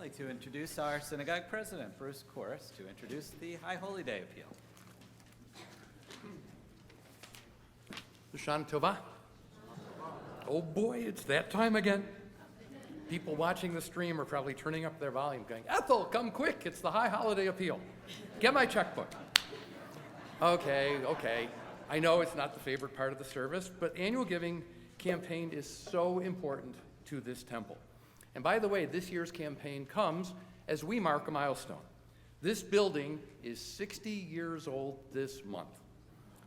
like to introduce our synagogue president, Bruce Korus, to introduce the High Holy Day Appeal. Shana Tova. Oh boy, it's that time again. People watching the stream are probably turning up their volume going, Ethel, come quick, it's the High Holiday Appeal. Get my checkbook. Okay. I know it's not the favorite part of the service, but annual giving campaign is so important to this temple. And by the way, this year's campaign comes as we mark a milestone. This building is 60 years old this month.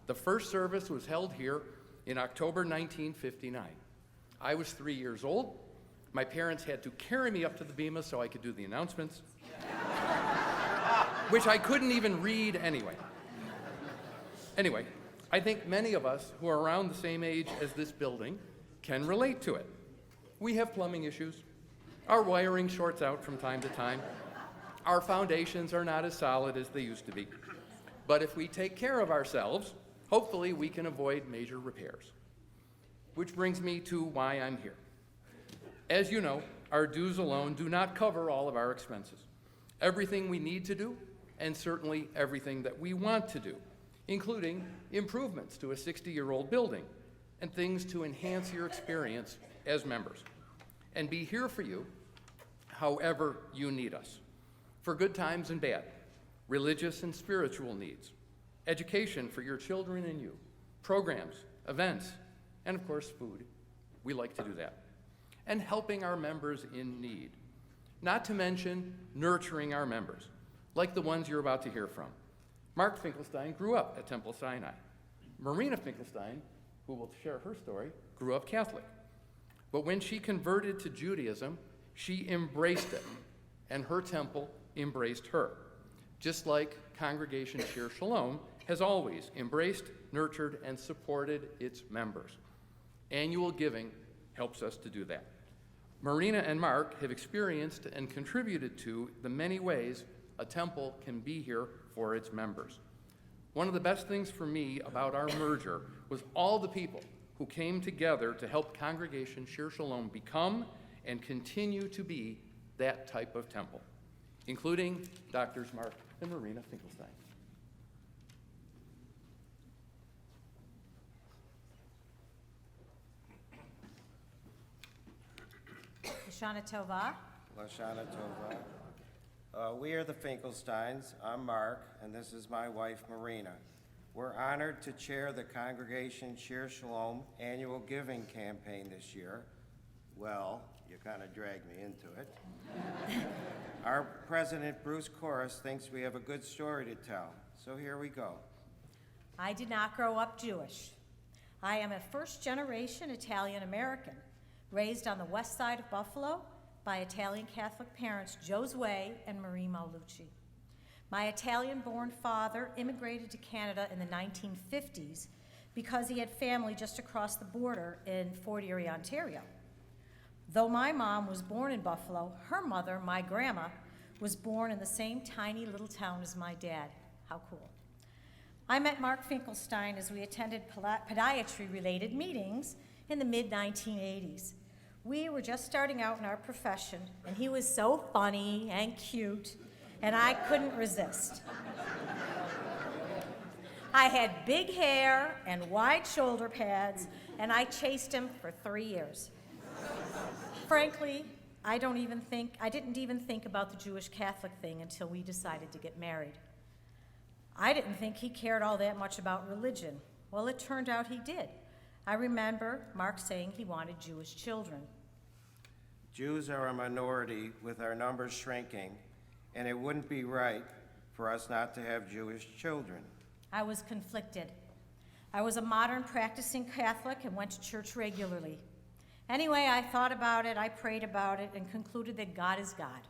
The first service was held here in October 1959. I was 3 years old. My parents had to carry me up to the bema so I could do the announcements, which I couldn't even read anyway. Anyway, I think many of us who are around the same age as this building can relate to it. We have plumbing issues. Our wiring shorts out from time to time. Our foundations are not as solid as they used to be. But if we take care of ourselves, hopefully we can avoid major repairs. Which brings me to why I'm here. As you know, our dues alone do not cover all of our expenses. Everything we need to do, and certainly everything that we want to do, including improvements to a 60-year-old building and things to enhance your experience as members, and be here for you however you need us, for good times and bad, religious and spiritual needs, education for your children and you, programs, events, and of course food. We like to do that. And helping our members in need. Not to mention nurturing our members, like the ones you're about to hear from. Mark Finklestein grew up at Temple Sinai. Marina Finklestein, who will share her story, grew up Catholic. But when she converted to Judaism, she embraced it, and her temple embraced her, just like Congregation Shir Shalom has always embraced, nurtured, and supported its members. Annual giving helps us to do that. Marina and Mark have experienced and contributed to the many ways a temple can be here for its members. One of the best things for me about our merger was all the people who came together to help Congregation Shir Shalom become and continue to be that type of temple, including Drs. Mark and Marina Finklestein. Lashana Tova. Lashana Tova. We are the Finklesteins. I'm Mark, and this is my wife, Marina. We're honored to chair the Congregation Shir Shalom annual giving campaign this year. Well, you kind of dragged me into it. Our president, Bruce Korus, thinks we have a good story to tell, so here we go. I did not grow up Jewish. I am a first-generation Italian-American, raised on the west side of Buffalo by Italian Catholic parents Josue and Marie Maulucci. My Italian-born father immigrated to Canada in the 1950s because he had family just across the border in Fort Erie, Ontario. Though my mom was born in Buffalo, her mother, my grandma, was born in the same tiny little town as my dad. How cool. I met Mark Finklestein as we attended podiatry-related meetings in the mid-1980s. We were just starting out in our profession, and he was so funny and cute, and I couldn't resist. I had big hair and wide shoulder pads, and I chased him for 3 years. Frankly, I didn't even think about the Jewish Catholic thing until we decided to get married. I didn't think he cared all that much about religion. Well, it turned out he did. I remember Mark saying he wanted Jewish children. Jews are a minority with our numbers shrinking, and it wouldn't be right for us not to have Jewish children. I was conflicted. I was a modern practicing Catholic and went to church regularly. Anyway, I thought about it, I prayed about it, and concluded that God is God.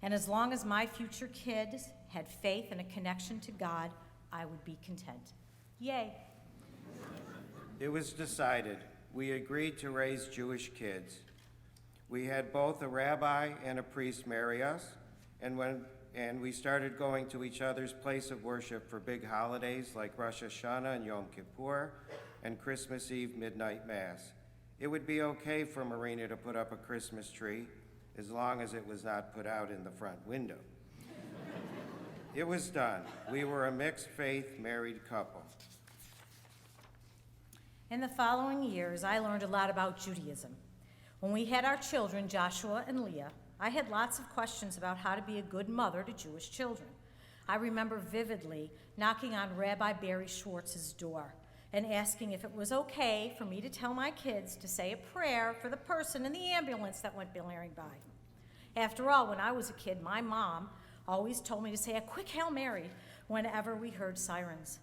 And as long as my future kids had faith and a connection to God, I would be content. Yay. It was decided. We agreed to raise Jewish kids. We had both a rabbi and a priest marry us, and we started going to each other's place of worship for big holidays like Rosh Hashanah and Yom Kippur and Christmas Eve midnight mass. It would be okay for Marina to put up a Christmas tree, as long as it was not put out in the front window. It was done. We were a mixed-faith married couple. In the following years, I learned a lot about Judaism. When we had our children, Joshua and Leah, I had lots of questions about how to be a good mother to Jewish children. I remember vividly knocking on Rabbi Barry Schwartz's door and asking if it was okay for me to tell my kids to say a prayer for the person in the ambulance that went blaring by. After all, when I was a kid, my mom always told me to say a quick Hail Mary whenever we heard sirens.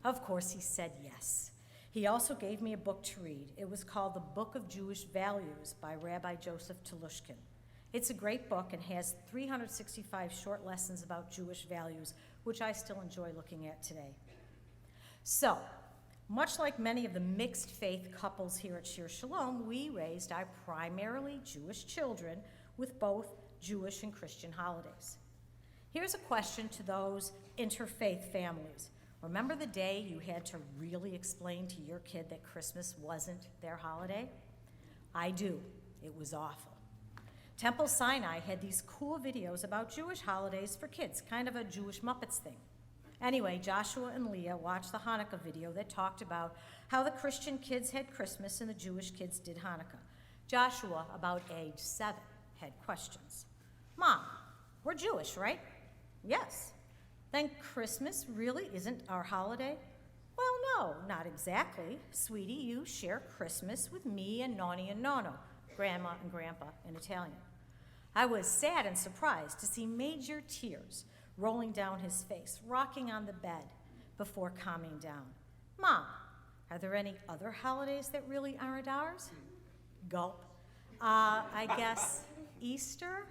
Of course, he said yes. He also gave me a book to read. It was called The Book of Jewish Values by Rabbi Joseph Telushkin. It's a great book and has 365 short lessons about Jewish values, which I still enjoy looking at today. So, much like many of the mixed faith couples here at Shir Shalom, we raised our primarily Jewish children with both Jewish and Christian holidays. Here's a question to those interfaith families. Remember the day you had to really explain to your kid that Christmas wasn't their holiday? I do. It was awful. Temple Sinai had these cool videos about Jewish holidays for kids, kind of a Jewish Muppets thing. Anyway, Joshua and Leah watched the Hanukkah video that talked about how the Christian kids had Christmas and the Jewish kids did Hanukkah. Joshua, about age 7, had questions. Mom, we're Jewish, right? Yes. Then Christmas really isn't our holiday? Well, no, not exactly. Sweetie, you share Christmas with me and Nonni and Nonno, Grandma and Grandpa in Italian. I was sad and surprised to see major tears rolling down his face, rocking on the bed before calming down. Mom, are there any other holidays that really aren't ours? Gulp. I guess Easter?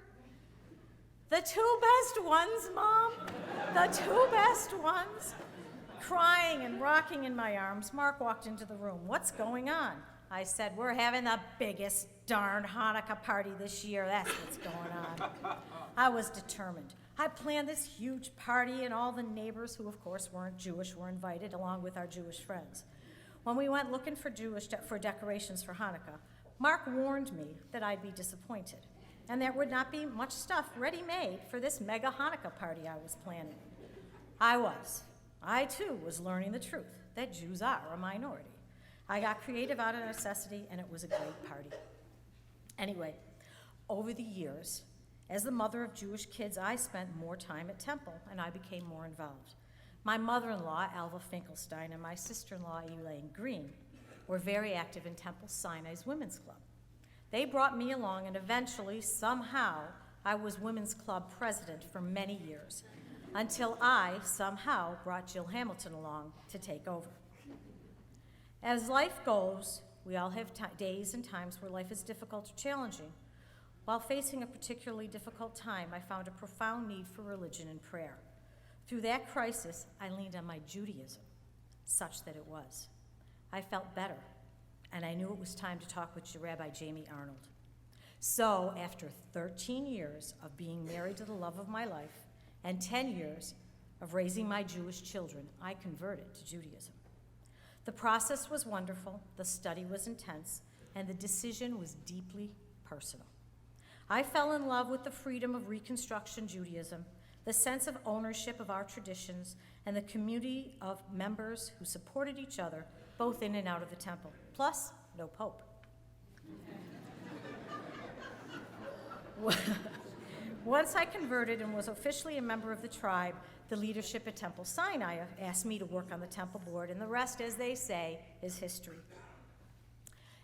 The two best ones, Mom. The two best ones. Crying and rocking in my arms, Mark walked into the room. What's going on? I said, we're having the biggest darn Hanukkah party this year. That's what's going on. I was determined. I planned this huge party, and all the neighbors, who of course weren't Jewish, were invited, along with our Jewish friends. When we went looking for decorations for Hanukkah, Mark warned me that I'd be disappointed, and there would not be much stuff ready-made for this mega Hanukkah party I was planning. I too was learning the truth, that Jews are a minority. I got creative out of necessity, and it was a great party. Anyway, over the years, as the mother of Jewish kids, I spent more time at Temple, and I became more involved. My mother-in-law, Alva Finklestein, and my sister-in-law, Elaine Green, were very active in Temple Sinai's Women's Club. They brought me along, and eventually, somehow, I was Women's Club president for many years, until I, somehow, brought Jill Hamilton along to take over. As life goes, we all have days and times where life is difficult or challenging. While facing a particularly difficult time, I found a profound need for religion and prayer. Through that crisis, I leaned on my Judaism, such that it was. I felt better, and I knew it was time to talk with Rabbi Jamie Arnold. So, after 13 years of being married to the love of my life and 10 years of raising my Jewish children, I converted to Judaism. The process was wonderful, the study was intense, and the decision was deeply personal. I fell in love with the freedom of Reconstruction Judaism, the sense of ownership of our traditions, and the community of members who supported each other both in and out of the temple. Plus, no pope. Once I converted and was officially a member of the tribe, the leadership at Temple Sinai asked me to work on the temple board, and the rest, as they say, is history.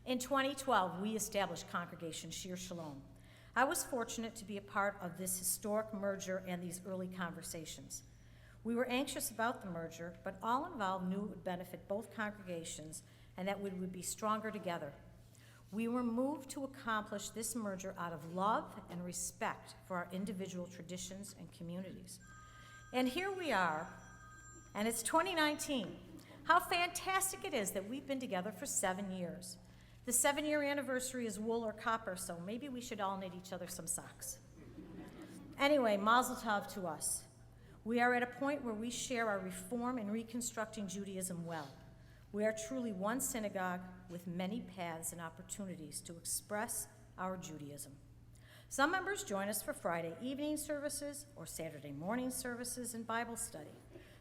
In 2012, we established Congregation Shir Shalom. I was fortunate to be a part of this historic merger and these early conversations. We were anxious about the merger, but all involved knew it would benefit both congregations and that we would be stronger together. We were moved to accomplish this merger out of love and respect for our individual traditions and communities. And here we are, and it's 2019. How fantastic it is that we've been together for 7 years. The 7-year anniversary is wool or copper, so maybe we should all knit each other some socks. Anyway, mazel tov to us. We are at a point where we share our reform and reconstructing Judaism well. We are truly one synagogue with many paths and opportunities to express our Judaism. Some members join us for Friday evening services or Saturday morning services and Bible study.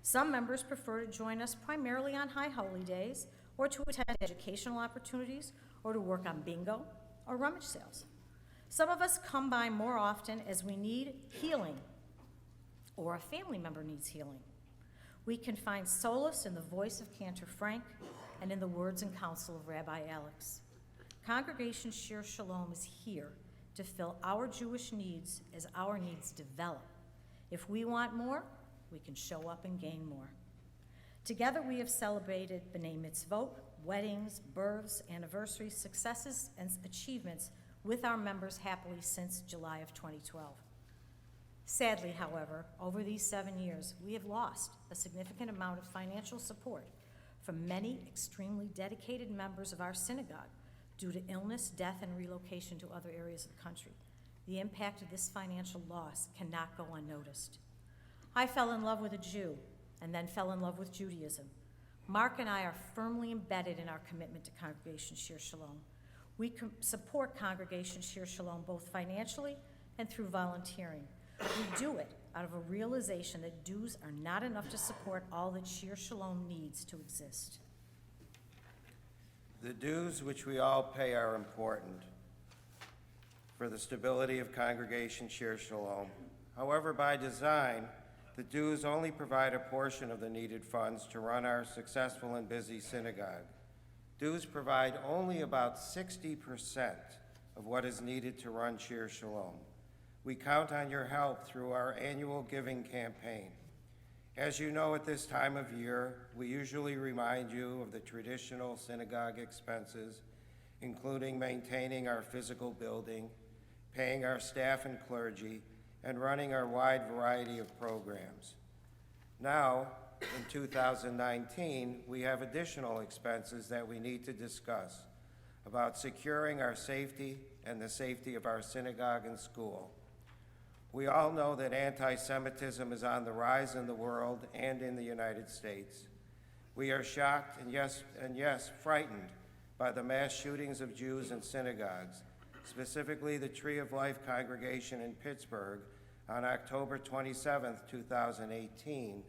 Some members prefer to join us primarily on high holy days or to attend educational opportunities or to work on bingo or rummage sales. Some of us come by more often as we need healing or a family member needs healing. We can find solace in the voice of Cantor Frank and in the words and counsel of Rabbi Alex. Congregation Shir Shalom is here to fill our Jewish needs as our needs develop. If we want more, we can show up and gain more. Together we have celebrated B'nai Mitzvot, weddings, births, anniversaries, successes, and achievements with our members happily since July of 2012. Sadly, however, over these 7 years, we have lost a significant amount of financial support from many extremely dedicated members of our synagogue due to illness, death, and relocation to other areas of the country. The impact of this financial loss cannot go unnoticed. I fell in love with a Jew and then fell in love with Judaism. Mark and I are firmly embedded in our commitment to Congregation Shir Shalom. We support Congregation Shir Shalom both financially and through volunteering. We do it out of a realization that dues are not enough to support all that Shir Shalom needs to exist. The dues which we all pay are important for the stability of Congregation Shir Shalom. However, by design, the dues only provide a portion of the needed funds to run our successful and busy synagogue. Dues provide only about 60% of what is needed to run Shir Shalom. We count on your help through our annual giving campaign. As you know, at this time of year, we usually remind you of the traditional synagogue expenses, including maintaining our physical building, paying our staff and clergy, and running our wide variety of programs. Now, in 2019, we have additional expenses that we need to discuss about securing our safety and the safety of our synagogue and school. We all know that anti-Semitism is on the rise in the world and in the United States. We are shocked and yes, frightened by the mass shootings of Jews in synagogues, specifically the Tree of Life congregation in Pittsburgh on October 27, 2018,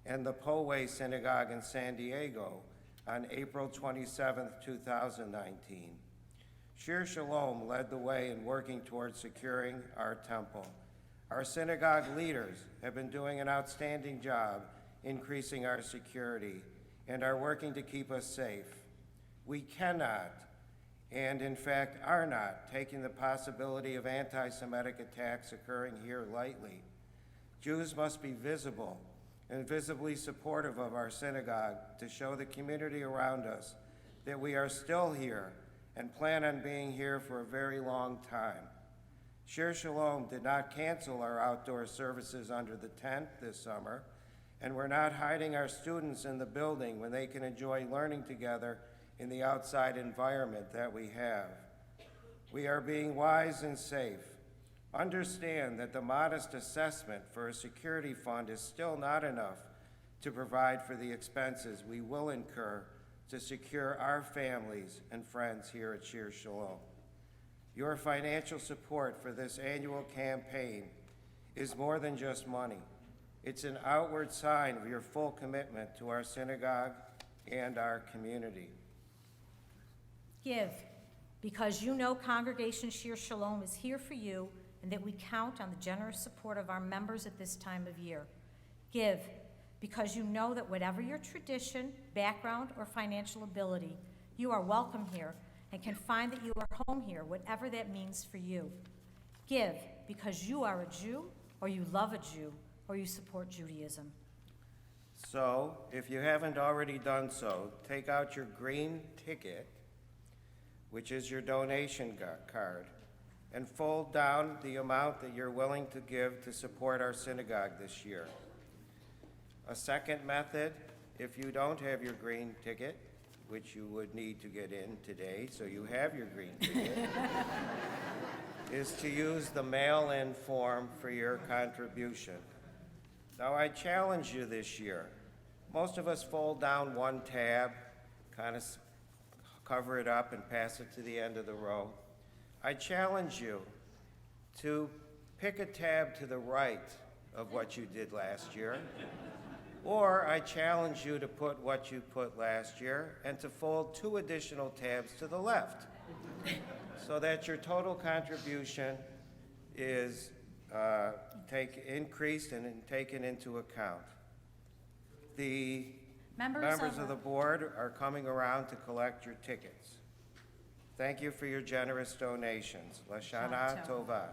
and the Poway Synagogue in San Diego on April 27, 2019. Shir Shalom led the way in working towards securing our temple. Our synagogue leaders have been doing an outstanding job increasing our security and are working to keep us safe. We cannot, and in fact are not, taking the possibility of anti-Semitic attacks occurring here lightly. Jews must be visible and visibly supportive of our synagogue to show the community around us that we are still here and plan on being here for a very long time. Shir Shalom did not cancel our outdoor services under the tent this summer, and we're not hiding our students in the building when they can enjoy learning together in the outside environment that we have. We are being wise and safe. Understand that the modest assessment for a security fund is still not enough to provide for the expenses we will incur to secure our families and friends here at Shir Shalom. Your financial support for this annual campaign is more than just money. It's an outward sign of your full commitment to our synagogue and our community. Give, because you know Congregation Shir Shalom is here for you and that we count on the generous support of our members at this time of year. Give, because you know that whatever your tradition, background, or financial ability, you are welcome here and can find that you are home here, whatever that means for you. Give, because you are a Jew, or you love a Jew, or you support Judaism. So, if you haven't already done so, take out your green ticket, which is your donation card, and fold down the amount that you're willing to give to support our synagogue this year. A second method, if you don't have your green ticket, which you would need to get in today, so you have your green ticket, is to use the mail-in form for your contribution. Now, I challenge you this year. Most of us fold down one tab, kind of cover it up and pass it to the end of the row. I challenge you to pick a tab to the right of what you did last year, or I challenge you to put what you put last year and to fold 2 additional tabs to the left so that your total contribution is increased and taken into account. The members of the board are coming around to collect your tickets. Thank you for your generous donations. Lashana Tova.